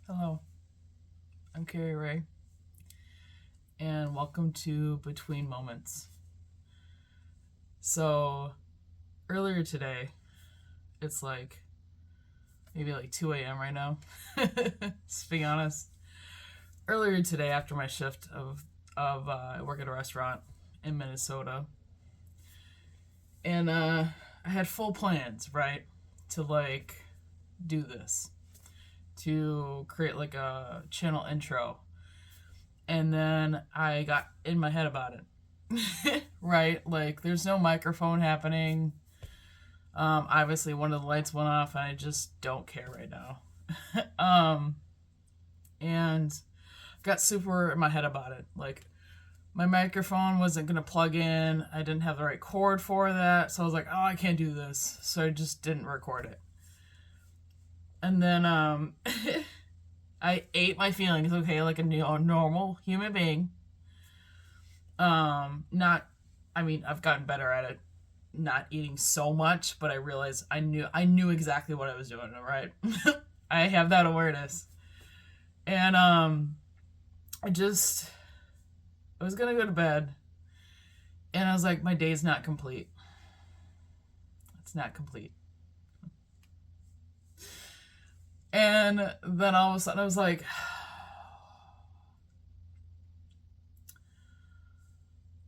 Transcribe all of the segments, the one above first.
Hello, I'm Kari Rae, and welcome to Between Moments. So, earlier today, it's maybe 2 a.m. right now, just being honest. Earlier today, after my shift I work at a restaurant in Minnesota, and I had full plans, right, to do this, to create a channel intro. And then I got in my head about it. Right? There's no microphone happening. Obviously, one of the lights went off, and I just don't care right now. And got super in my head about it. My microphone wasn't going to plug in. I didn't have the right cord for that. So I was like, oh, I can't do this. So I just didn't record it. And then I ate my feelings, okay, like a normal human being. I've gotten better at it, not eating so much, but I realized I knew exactly what I was doing, right? I have that awareness. And I was gonna go to bed, and I was like, my day's not complete. It's not complete. And then all of a sudden I was like,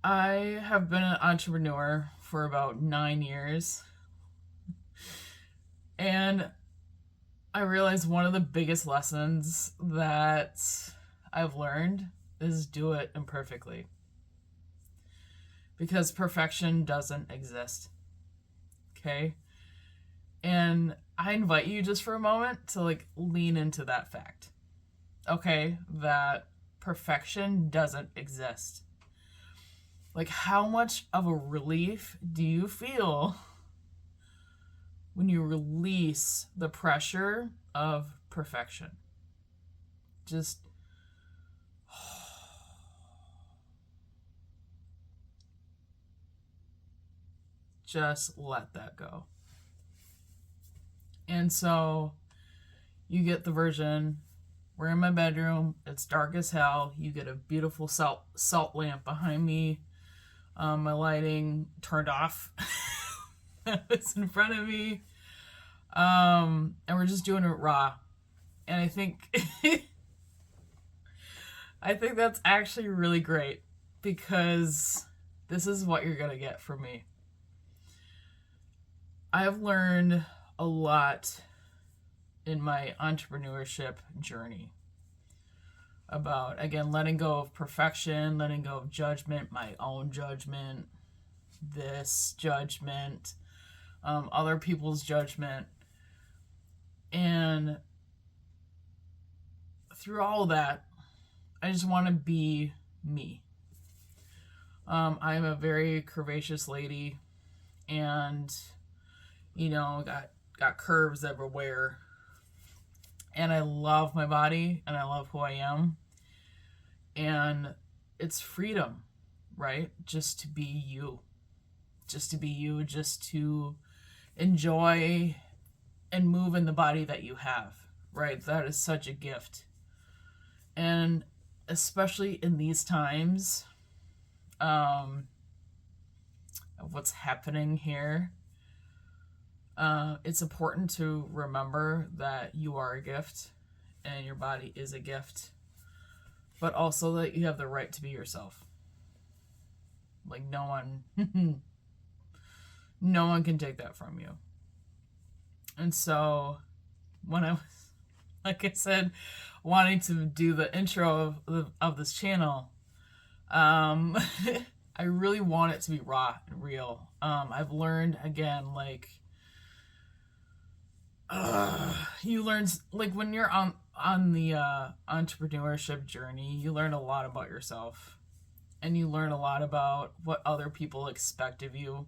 I have been an entrepreneur for about 9 years. And I realized one of the biggest lessons that I've learned is do it imperfectly. Because perfection doesn't exist. Okay? And I invite you just for a moment to lean into that fact. Okay? That perfection doesn't exist. How much of a relief do you feel when you release the pressure of perfection? Just let that go. And so you get the version. We're in my bedroom. It's dark as hell. You get a beautiful salt lamp behind me. My lighting turned off. It's in front of me. And we're just doing it raw. And I think that's actually really great, because this is what you're going to get from me. I've learned a lot in my entrepreneurship journey about, again, letting go of perfection, letting go of judgment, my own judgment, this judgment, other people's judgment. And through all of that, I just want to be me. I'm a very curvaceous lady, and got curves everywhere. And I love my body, and I love who I am. And it's freedom, right? Just to be you. Just to be you, just to enjoy and move in the body that you have, right? That is such a gift. And especially in these times of what's happening here, it's important to remember that you are a gift and your body is a gift, but also that you have the right to be yourself. No one can take that from you. And so when I was, like I said, wanting to do the intro of this channel, I really want it to be raw and real. I've learned, again, you learn, when you're on the entrepreneurship journey, you learn a lot about yourself, and you learn a lot about what other people expect of you,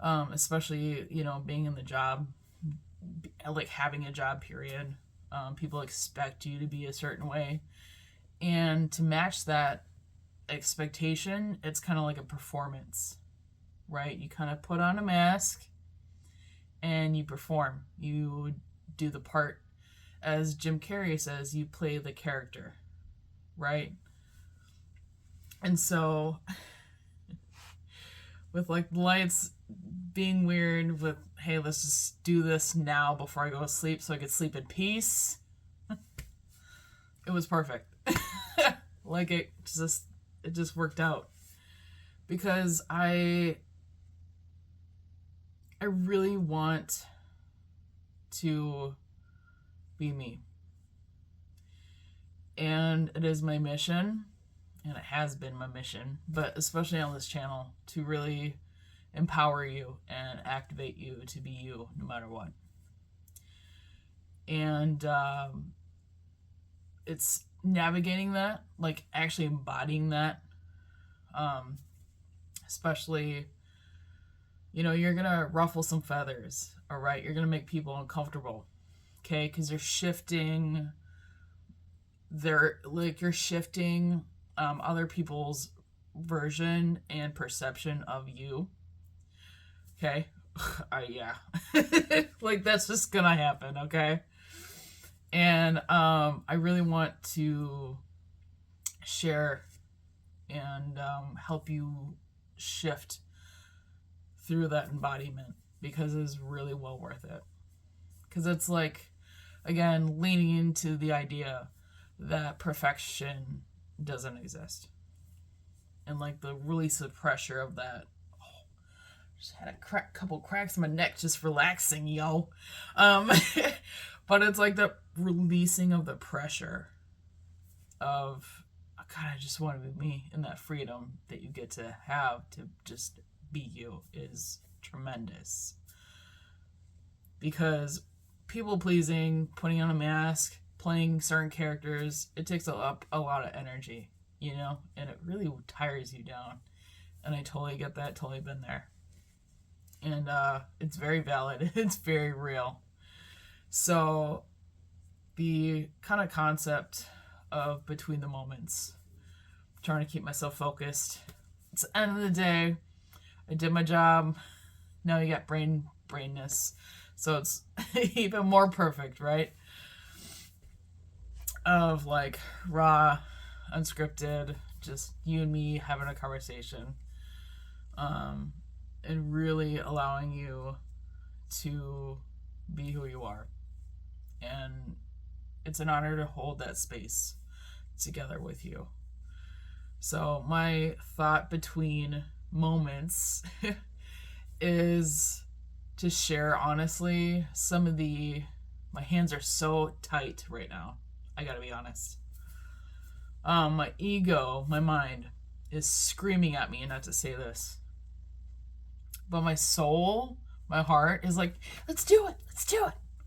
especially being in the job, having a job, period. People expect you to be a certain way, and to match that expectation, it's kind of like a performance, right? You kind of put on a mask and you perform. You do the part as Jim Carrey says, you play the character, right? And so, with like lights being weird, with, hey, let's just do this now before I go to sleep so I could sleep in peace, it was perfect. Like, it just worked out. Because I really want to be me. And it is my mission, and it has been my mission, but especially on this channel, to really empower you and activate you to be you no matter what. And it's navigating that, like actually embodying that, especially, you know, you're gonna ruffle some feathers, all right? You're gonna make people uncomfortable, okay? Because you're shifting you're shifting other people's version and perception of you, okay? Yeah. Like, that's just gonna happen, okay? And I really want to share and help you shift through that embodiment, because it's really well worth it. Because it's like, again, leaning into the idea that perfection doesn't exist, and like the release of pressure of that. Just had a couple cracks in my neck just relaxing, yo. But it's like the releasing of the pressure of, oh God, I just want to be me, and that freedom that you get to have to just be you is tremendous. Because people pleasing, putting on a mask, playing certain characters, it takes a lot of energy, you know, and it really tires you down. And I totally get that, totally been there. And it's very valid. It's very real. So the kind of concept of between the moments, trying to keep myself focused. It's the end of the day. I did my job. Now you got brainness. So it's even more perfect, right? Of like raw, unscripted, just you and me having a conversation. And really allowing you to be who you are. And it's an honor to hold that space together with you. So my thought between moments is to share honestly some of my hands are so tight right now. I gotta be honest. My ego, my mind is screaming at me not to say this. But my soul, my heart is like, let's do it.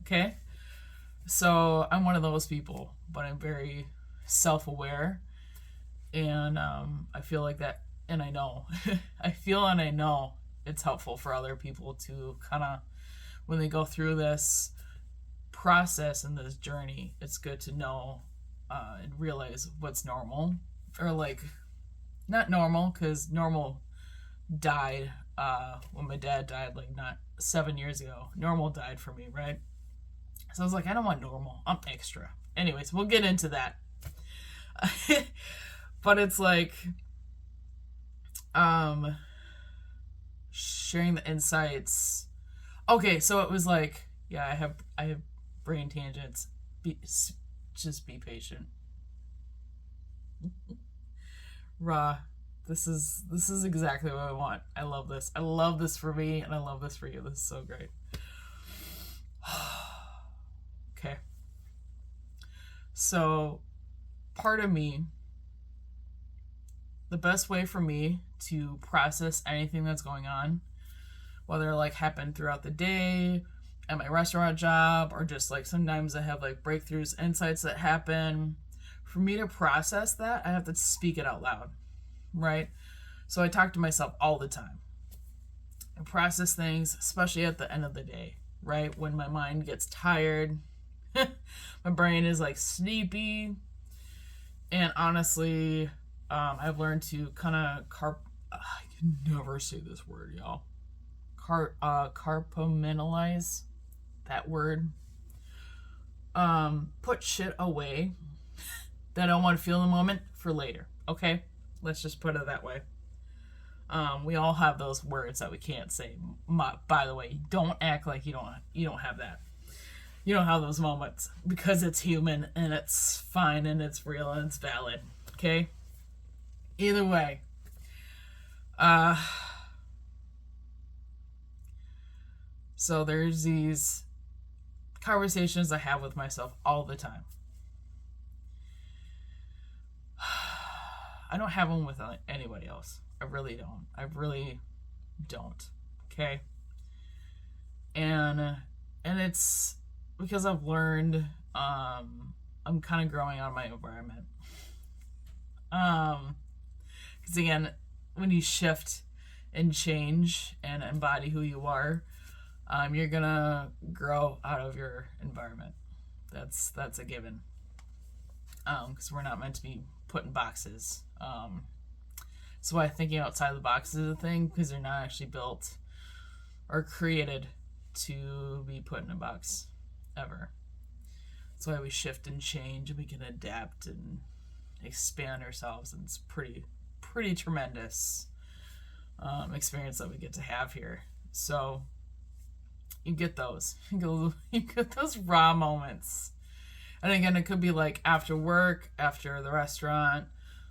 Okay? So I'm one of those people, but I'm very self-aware. And I feel like that, and I know. I feel and I know it's helpful for other people to kind of, when they go through this process and this journey, it's good to know and realize what's normal. Or like, not normal, because normal died when my dad died, like not 7 years ago. Normal died for me, right? So I was like, I don't want normal. I'm extra. Anyways, we'll get into that. But it's like sharing the insights. Okay, so it was like, yeah, I have brain tangents. Just be patient. Raw. This is exactly what I want. I love this. I love this for me, and I love this for you. This is so great. Okay. So, part of me, the best way for me to process anything that's going on, whether like happened throughout the day, at my restaurant job, or just like sometimes I have like breakthroughs, insights that happen. For me to process that, I have to speak it out loud, right? So I talk to myself all the time. I process things, especially at the end of the day, right? When my mind gets tired, my brain is like sleepy. And honestly, I've learned to kind of I can never say this word, y'all. Compartmentalize that word. put shit away that I don't want to feel in the moment for later. Okay? Let's just put it that way. We all have those words that we can't say. By the way, don't act like you don't have that. You don't have those moments, because it's human and it's fine and it's real and it's valid. Okay? Either way. So there's these conversations I have with myself all the time. I don't have them with anybody else. I really don't. I really don't. Okay? And it's because I've learned, I'm kind of growing out of my environment. Because again, when you shift and change and embody who you are, you're gonna grow out of your environment. That's a given. Because we're not meant to be put in boxes. So why thinking outside the box is a thing, because they're not actually built or created to be put in a box ever. That's why we shift and change, and we can adapt and expand ourselves, and it's pretty tremendous experience that we get to have here. So you get those raw moments. And again, it could be like after work, after the restaurant,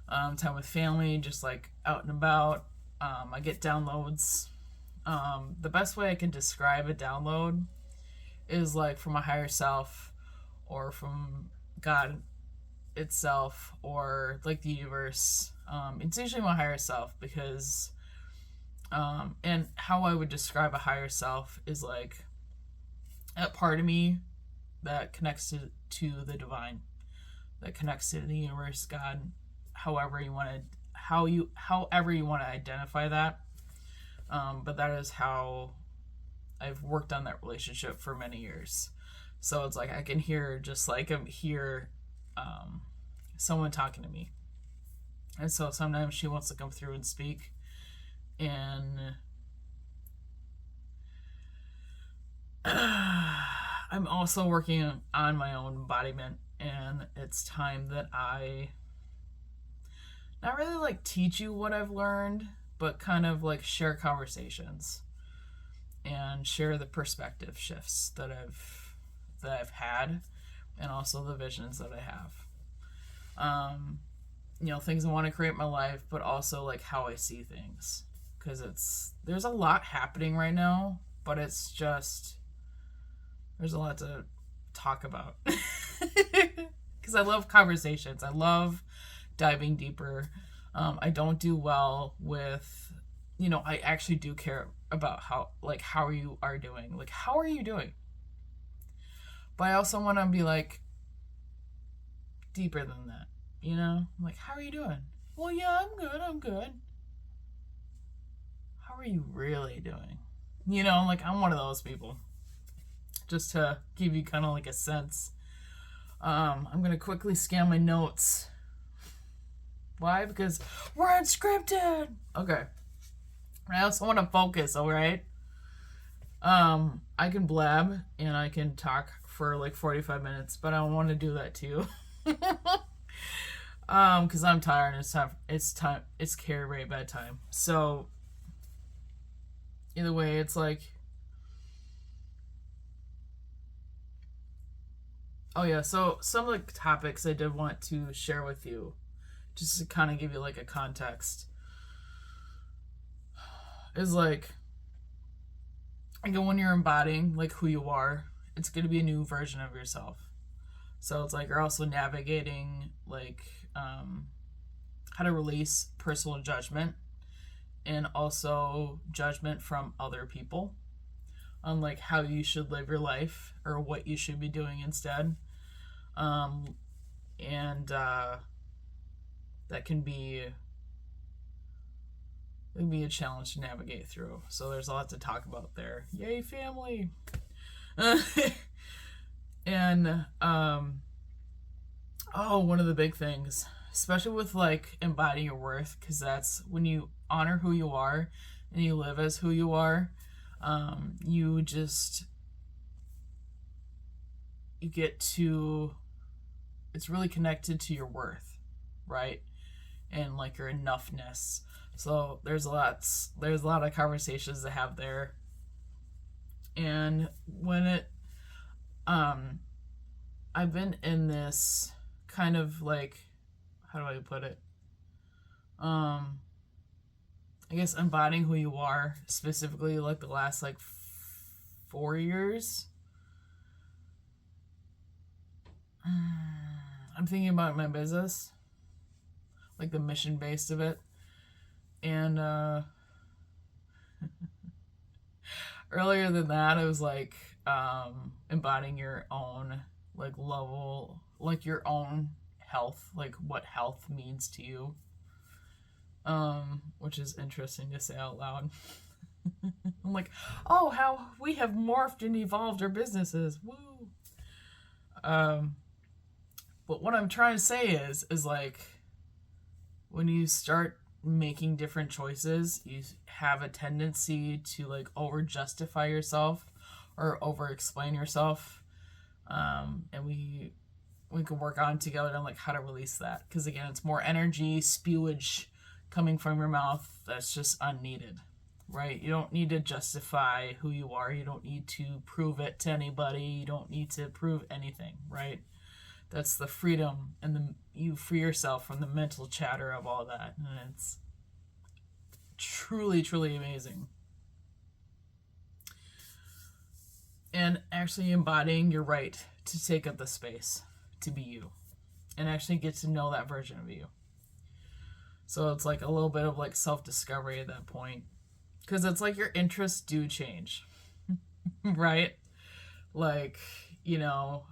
time with family, just like out and about. I get downloads. The best way I can describe a download is like from a higher self, or from God itself, or like the universe. It's usually my higher self, because and how I would describe a higher self is like that part of me that connects to the divine, that connects to the universe, God, however you want to identify that. But that is how I've worked on that relationship for many years. So it's like I can hear, just like I'm here, someone talking to me. And so sometimes she wants to come through and speak. And I'm also working on my own embodiment, and it's time that I not really like teach you what I've learned, but kind of like share conversations and share the perspective shifts that I've had, and also the visions that I have. Things I want to create in my life, but also like how I see things, because there's a lot happening right now, but it's just, there's a lot to talk about. Because I love conversations. I love diving deeper. I don't do well with, I actually do care about how you are doing. Like, how are you doing? But I also want to be like deeper than that, Like, how are you doing? Well, yeah, I'm good. How are you really doing? Like, I'm one of those people. Just to give you kind of like a sense. I'm going to quickly scan my notes. Why? Because we're unscripted. Okay. I also want to focus, alright? I can blab and I can talk for like 45 minutes, but I don't want to do that too. Because I'm tired and it's Kari Rae bedtime. So, either way, it's like, oh yeah, so some of the topics I did want to share with you, just to kind of give you like a context, is like, again, when you're embodying like who you are, it's going to be a new version of yourself. So it's like you're also navigating like how to release personal judgment, and also judgment from other people on like how you should live your life or what you should be doing instead. That can be a challenge to navigate through. So there's a lot to talk about there. Yay, family. And one of the big things, especially with like embodying your worth, because that's when you honor who you are and you live as who you are, you just you get to, it's really connected to your worth, right? And like your enoughness. So there's a lot of conversations to have there. And when it I've been in this kind of like, how do I put it? I guess embodying who you are, specifically like the last like 4 years. I'm thinking about my business, like the mission based of it. And earlier than that, it was like embodying your own like level, like your own health, like what health means to you, which is interesting to say out loud. I'm like, oh, how we have morphed and evolved our businesses, woo. But what I'm trying to say is like, when you start making different choices, you have a tendency to like over justify yourself or over explain yourself. And we can work on together on like how to release that, because again, it's more energy spewage coming from your mouth that's just unneeded, right? You don't need to justify who you are. You don't need to prove it to anybody. You don't need to prove anything, right? That's the freedom, and you free yourself from the mental chatter of all that, and it's truly, truly amazing. And actually embodying your right to take up the space to be you, and actually get to know that version of you. So it's like a little bit of like self-discovery at that point, because it's like your interests do change, right? Like, you know,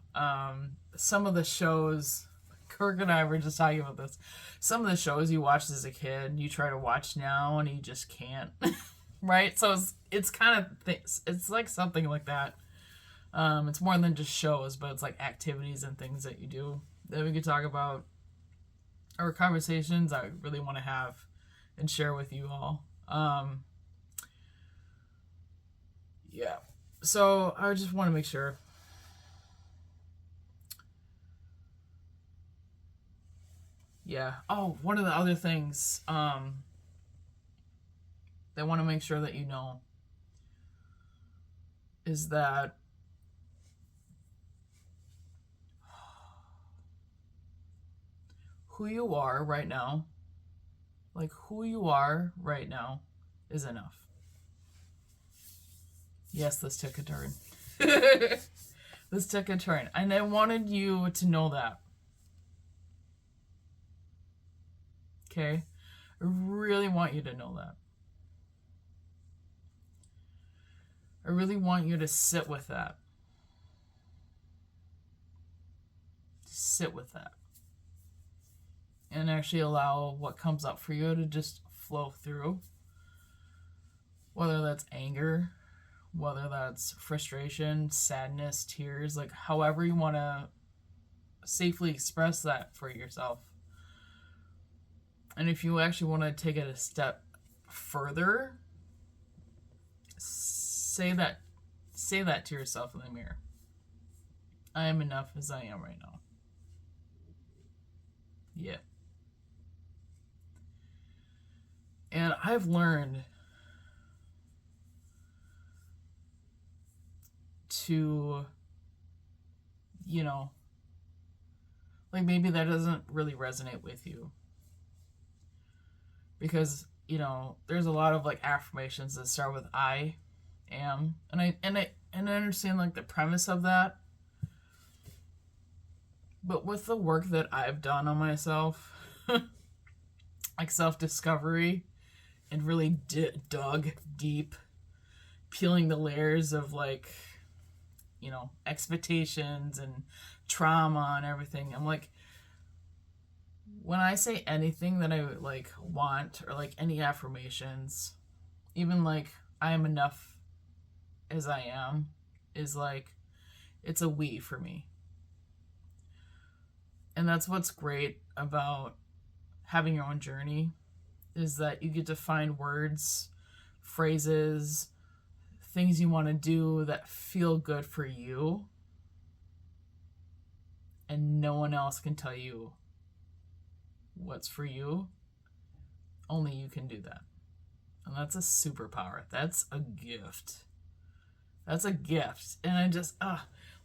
some of the shows, Kirk and I were just talking about this, some of the shows you watched as a kid, you try to watch now and you just can't, right? So it's kind of, it's like something like that. It's more than just shows, but it's like activities and things that you do that we could talk about, or conversations I really want to have and share with you all. Yeah. So I just want to make sure. Yeah. Oh, one of the other things that I want to make sure that you know is that who you are right now, like who you are right now, is enough. Yes, this took a turn. This took a turn. And I wanted you to know that. Okay? I really want you to know that. I really want you to sit with that. Sit with that. And actually allow what comes up for you to just flow through. Whether that's anger, whether that's frustration, sadness, tears, like however you want to safely express that for yourself. And if you actually want to take it a step further, say that to yourself in the mirror. I am enough as I am right now. Yeah. And I've learned to, you know, like maybe that doesn't really resonate with you, because, you know, there's a lot of like affirmations that start with I am, and I understand like the premise of that, but with the work that I've done on myself, like self-discovery, and really dug deep, peeling the layers of like, you know, expectations and trauma and everything. I'm like, when I say anything that I like want, or like any affirmations, even like I am enough as I am, is like, it's a we for me. And that's what's great about having your own journey, is that you get to find words, phrases, things you want to do that feel good for you. and no one else can tell you what's for you. Only you can do that. And that's a superpower. That's a gift. That's a gift. And I just,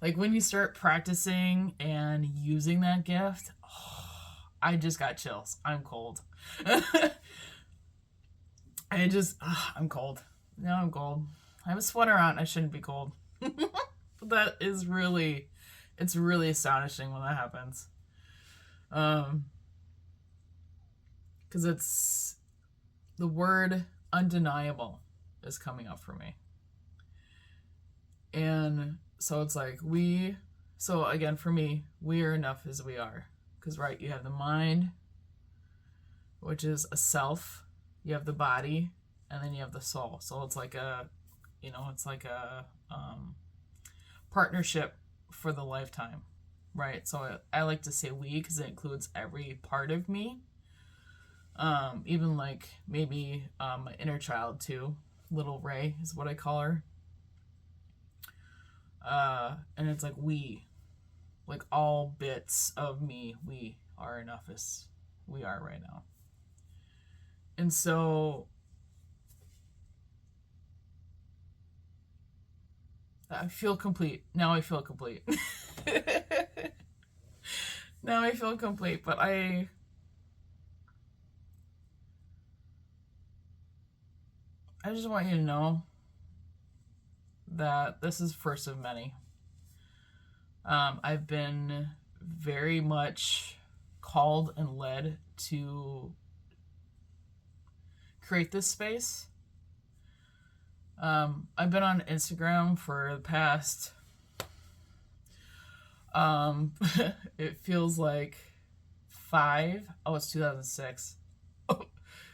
like when you start practicing and using that gift, I just got chills. I'm cold. I'm cold. Now I'm cold. I have a sweater on. I shouldn't be cold. But that is really, it's really astonishing when that happens. Because it's, the word undeniable is coming up for me. And so it's like so again, for me, we are enough as we are. Because, right, you have the mind, which is a self. You have the body, and then you have the soul. So it's like a partnership for the lifetime, right? So I like to say we because it includes every part of me. Even like maybe my inner child too. Little Rae is what I call her. And it's like we, like all bits of me, we are enough as we are right now. And so I feel complete. Now I feel complete. Now I feel complete, but I just want you to know that this is first of many. I've been very much called and led to create this space. I've been on Instagram for the past, it feels like 5. Oh, it's 2006.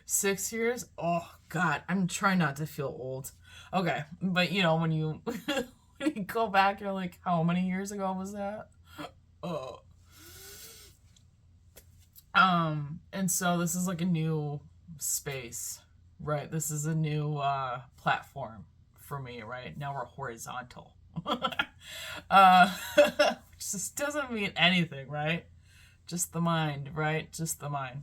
6 years? Oh, God, I'm trying not to feel old. Okay, but you know, when you when you go back, you're like, how many years ago was that? Oh. And so this is like a new space, right? This is a new platform for me, right? Now we're horizontal. Which just doesn't mean anything, right? Just the mind, right? Just the mind.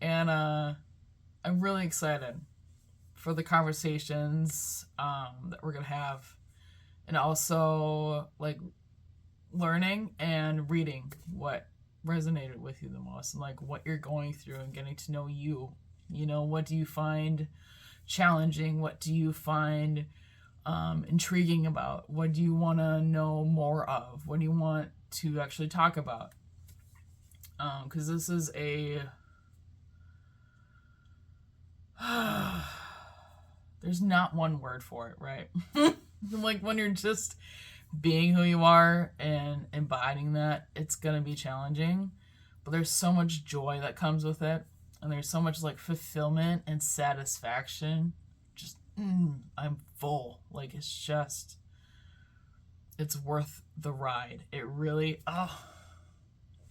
And I'm really excited for the conversations that we're gonna have, and also like learning and reading what resonated with you the most, and like what you're going through, and getting to know you. You know, what do you find challenging? What do you find intriguing about? What do you want to know more of? What do you want to actually talk about? Because this is there's not one word for it, right? Like when you're just being who you are and embodying that, it's gonna be challenging, but there's so much joy that comes with it, and there's so much like fulfillment and satisfaction. Just I'm full. Like it's worth the ride. It really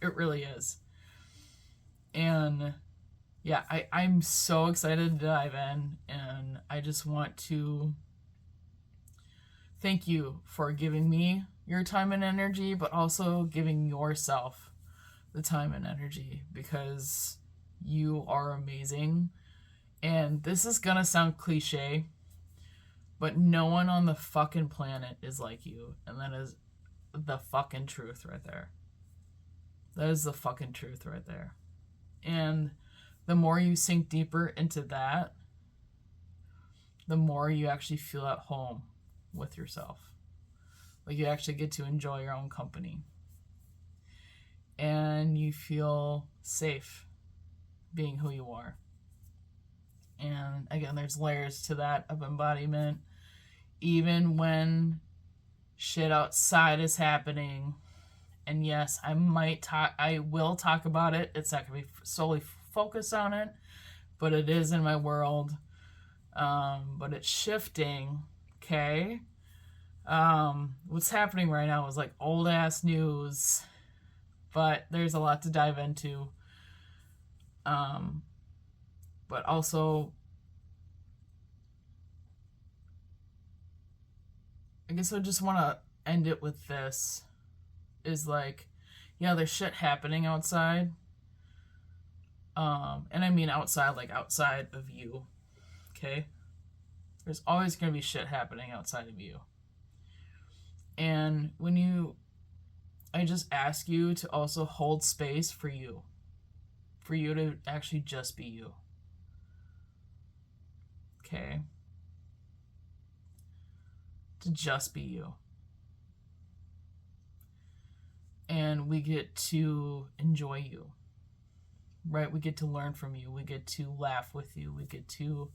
is. And yeah, I'm so excited to dive in, and I just want to thank you for giving me your time and energy, but also giving yourself the time and energy, because you are amazing. And this is gonna sound cliche, but no one on the fucking planet is like you, and that is the fucking truth right there. That is the fucking truth right there. And the more you sink deeper into that, the more you actually feel at home with yourself. Like you actually get to enjoy your own company. And you feel safe being who you are. And again, there's layers to that of embodiment. Even when shit outside is happening. And yes, I will talk about it. It's not going to be solely focused on it, but it is in my world. But it's shifting, okay? What's happening right now is like old ass news, but there's a lot to dive into. But also, I guess I just want to end it with this, is like, yeah, there's shit happening outside. And I mean outside, like outside of you. Okay? There's always going to be shit happening outside of you. And I just ask you to also hold space for you. For you to actually just be you. Okay? To just be you. And we get to enjoy you. Right? We get to learn from you. We get to laugh with you. We get to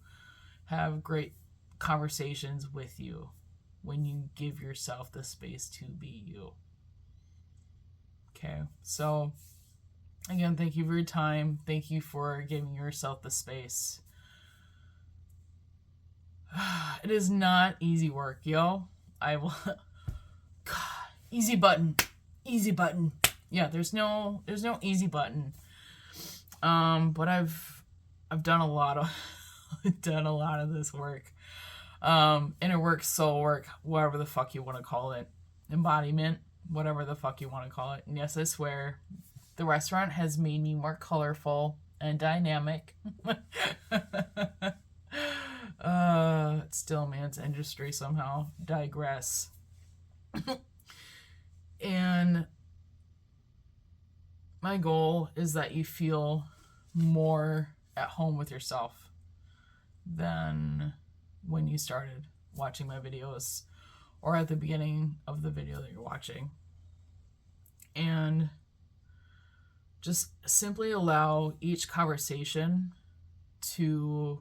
have great conversations with you when you give yourself the space to be you. Okay, so again, thank you for your time. Thank you for giving yourself the space. It is not easy work, yo. I will. God, easy button. Yeah, there's no easy button. But I've done a lot of this work. Inner work, soul work, whatever the fuck you want to call it, embodiment, whatever the fuck you want to call it. And yes, I swear, the restaurant has made me more colorful and dynamic. It's still a man's industry somehow. Digress. And my goal is that you feel more at home with yourself than when you started watching my videos or at the beginning of the video that you're watching. And just simply allow each conversation to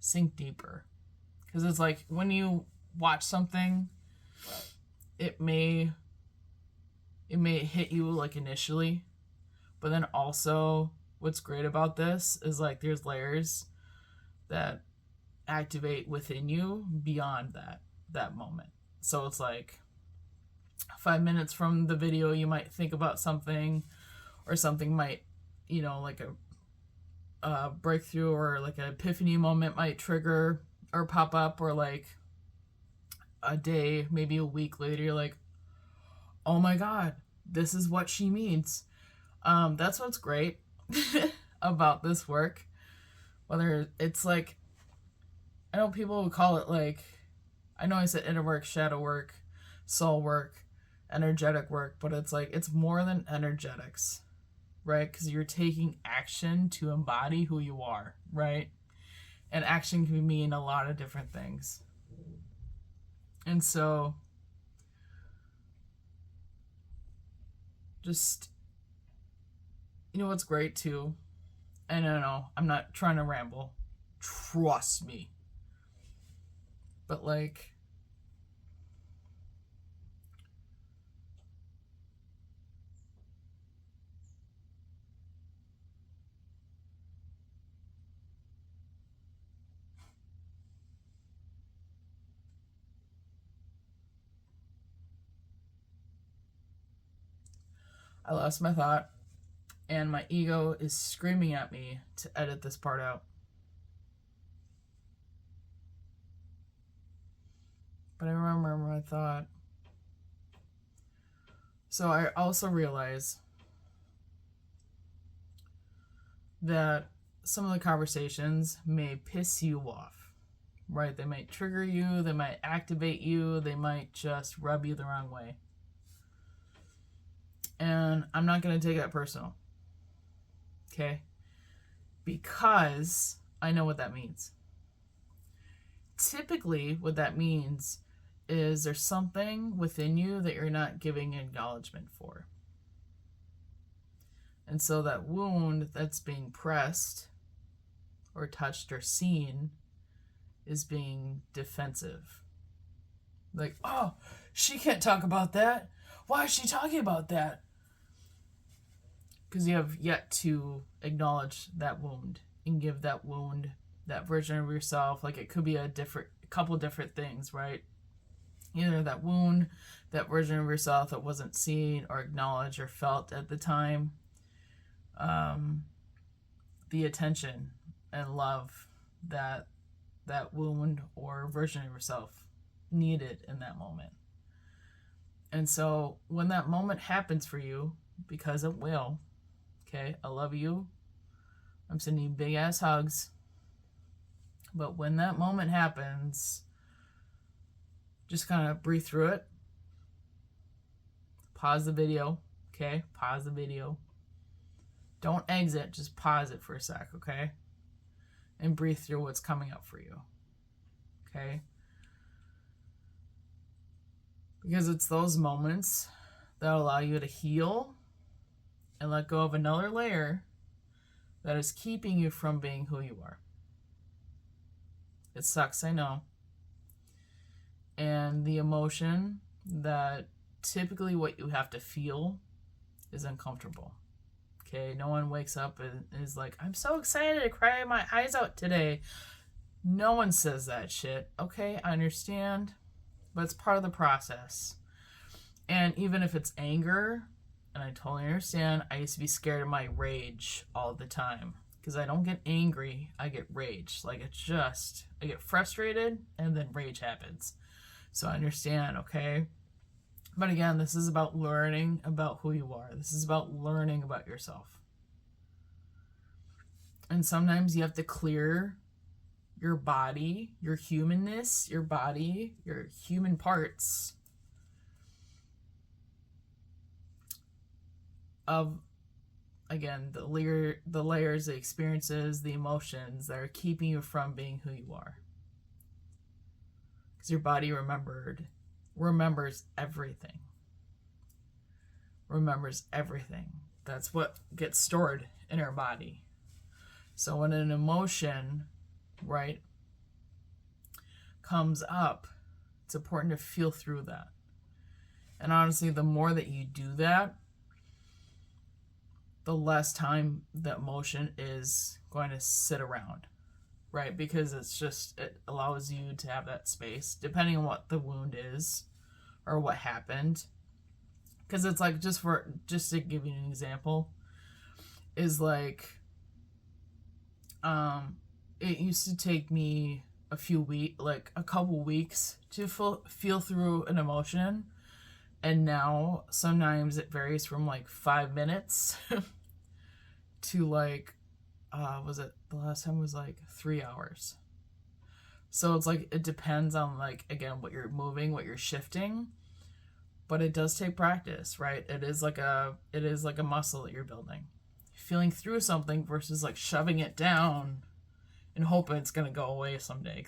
sink deeper. Because it's like when you watch something, it may hit you like initially, but then also what's great about this is like there's layers that activate within you beyond that moment. So it's like 5 minutes from the video you might think about something, or something might, like a breakthrough or like an epiphany moment might trigger or pop up, or like a day, maybe a week later, you're like, oh my god, this is what she means. That's what's great about this work. Whether it's like, I know people would call it like, I know I said inner work, shadow work, soul work, energetic work, but it's like, it's more than energetics, right? Because you're taking action to embody who you are, right? And action can mean a lot of different things. And so, just, what's great too, and I know, I'm not trying to ramble, trust me, but like, I lost my thought, and my ego is screaming at me to edit this part out. But I remember my thought. So I also realize that some of the conversations may piss you off, right? They might trigger you, they might activate you, they might just rub you the wrong way. And I'm not going to take that personal. Okay? Because I know what that means. Typically, what that means is there's something within you that you're not giving acknowledgement for. And so that wound that's being pressed or touched or seen is being defensive. Like, oh, she can't talk about that. Why is she talking about that? Because you have yet to acknowledge that wound and give that wound, that version of yourself. Like, it could be a couple different things, right? Either that wound, that version of yourself that wasn't seen or acknowledged or felt at the time. The attention and love that wound or version of yourself needed in that moment. And so when that moment happens for you, because it will. Okay, I love you. I'm sending you big ass hugs. But when that moment happens, just kind of breathe through it. Pause the video. Okay, pause the video. Don't exit, just pause it for a sec, okay? And breathe through what's coming up for you. Okay? Because it's those moments that allow you to heal and let go of another layer that is keeping you from being who you are. It sucks, I know. And the emotion that typically what you have to feel is uncomfortable. Okay, no one wakes up and is like, I'm so excited to cry my eyes out today. No one says that shit. Okay, I understand, but it's part of the process. And even if it's anger, and I totally understand, I used to be scared of my rage all the time. Because I don't get angry, I get rage. Like, I get frustrated, and then rage happens. So I understand, okay? But again, this is about learning about who you are. This is about learning about yourself. And sometimes you have to clear your body, your humanness, your body, your human parts of, again, the layers, the experiences, the emotions that are keeping you from being who you are. Because your body remembers everything. Remembers everything. That's what gets stored in our body. So when an emotion, right, comes up, it's important to feel through that. And honestly, the more that you do that, the less time that emotion is going to sit around, right? Because it allows you to have that space, depending on what the wound is or what happened. Because it's like, just to give you an example, is like, it used to take me a couple weeks to feel through an emotion. And now sometimes it varies from like 5 minutes to like, the last time was like 3 hours. So it's like, it depends on, like, again, what you're moving, what you're shifting, but it does take practice, right? It is like a muscle that you're building. Feeling through something versus like shoving it down and hoping it's going to go away someday.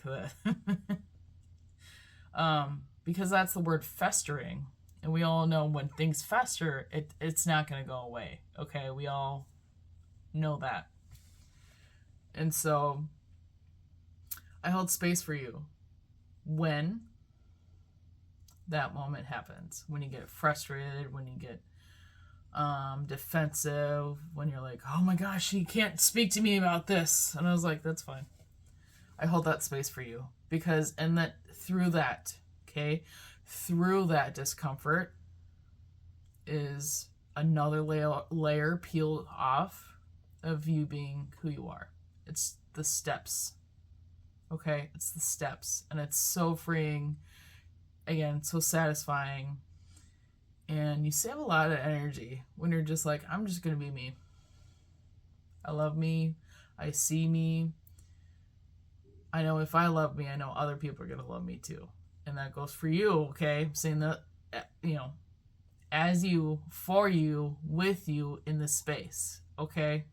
Because that's the word festering. And we all know when things fester, it's not going to go away. Okay, we all know that. And so I hold space for you when that moment happens. When you get frustrated, when you get defensive, when you're like, oh my gosh, you can't speak to me about this. And I was like, that's fine. I hold that space for you. Because, and that through that, okay, through that discomfort is another layer peeled off of you being who you are. It's the steps. Okay? It's the steps. And it's so freeing. Again, so satisfying. And you save a lot of energy when you're just like, I'm just going to be me. I love me. I see me. I know if I love me, I know other people are going to love me too. And that goes for you, okay? I'm saying that, as you, for you, with you in this space, okay?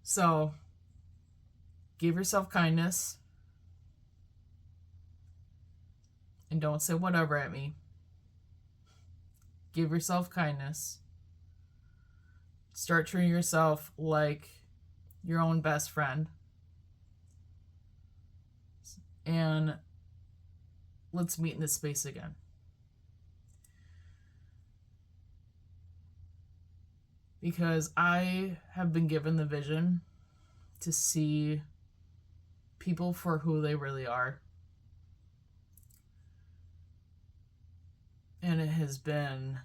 So, give yourself kindness. And don't say whatever at me. Give yourself kindness. Start treating yourself like your own best friend. And let's meet in this space again. Because I have been given the vision to see people for who they really are. And it has been,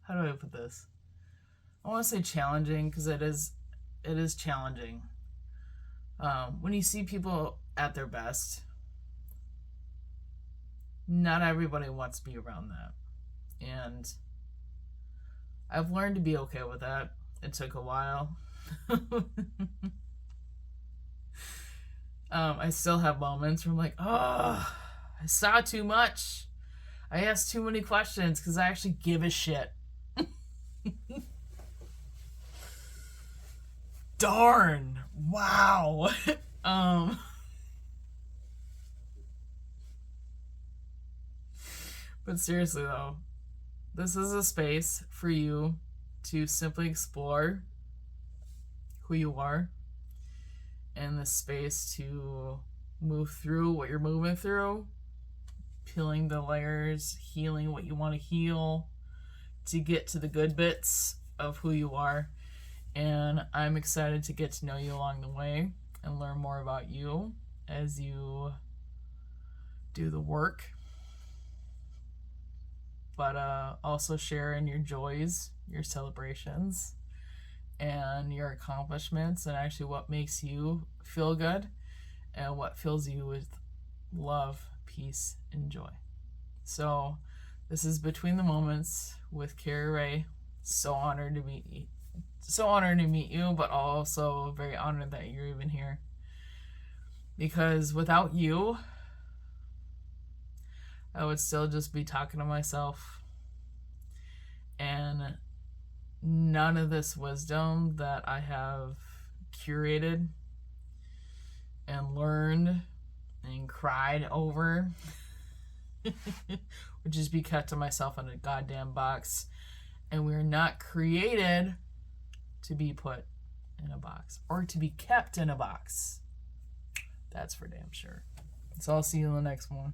how do I put this? I want to say challenging, because it is challenging. When you see people at their best, not everybody wants to be around that. And I've learned to be okay with that. It took a while. I still have moments where I'm like, oh, I saw too much. I asked too many questions because I actually give a shit. Darn. Wow. But seriously though, this is a space for you to simply explore who you are, and the space to move through what you're moving through, peeling the layers, healing what you want to heal, to get to the good bits of who you are. And I'm excited to get to know you along the way and learn more about you as you do the work. But also share in your joys, your celebrations, and your accomplishments, and actually what makes you feel good and what fills you with love, peace, and joy. So this is Between the Moments with Kari Rae. So honored to meet you. So honored to meet you, but also very honored that you're even here. Because without you, I would still just be talking to myself. And none of this wisdom that I have curated and learned and cried over would just be kept to myself in a goddamn box. And we're not created to be put in a box or to be kept in a box. That's for damn sure. So I'll see you in the next one.